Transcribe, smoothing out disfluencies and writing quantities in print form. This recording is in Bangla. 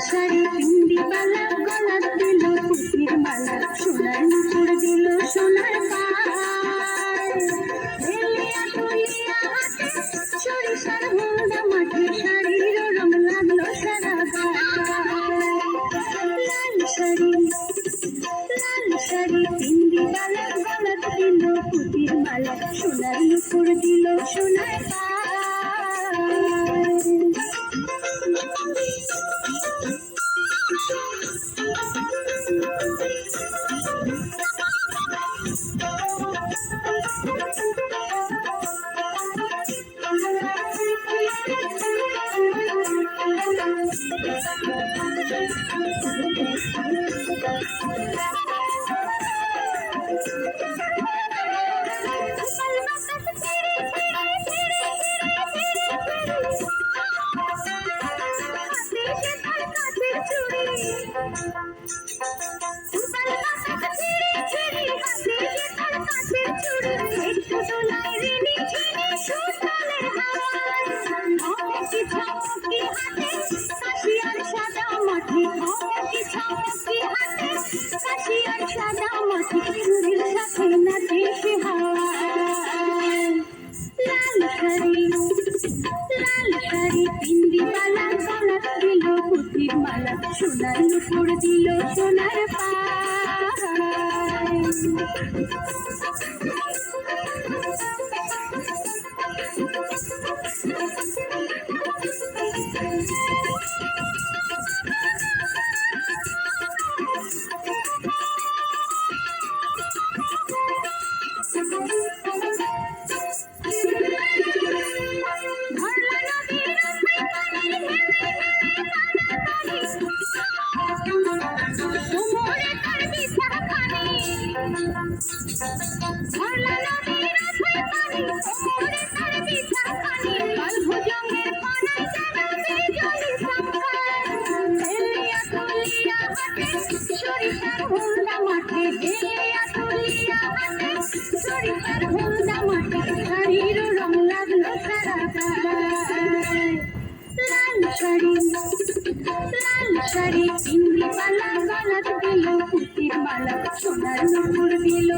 শাড়ি পিন্দি বালা গলা দিল পুতির মালা সোনার নুপুর দিল সোনার সরিষার হোলদা মাঠে শাড়ির রং লাগলো সারা লাল শাড়ি পিন্দি বালা গলা দিল পুতির মালা সোনার নুপুর দিল সোনার সোনার নুপুর দিল সোনার সরিষার হোলদা মাঠে শাড়ির রং লাগলো সারা লাল শাড়ি পিন্দি বালা গলা দিল পুতির মালা সোনার নুপুর দিল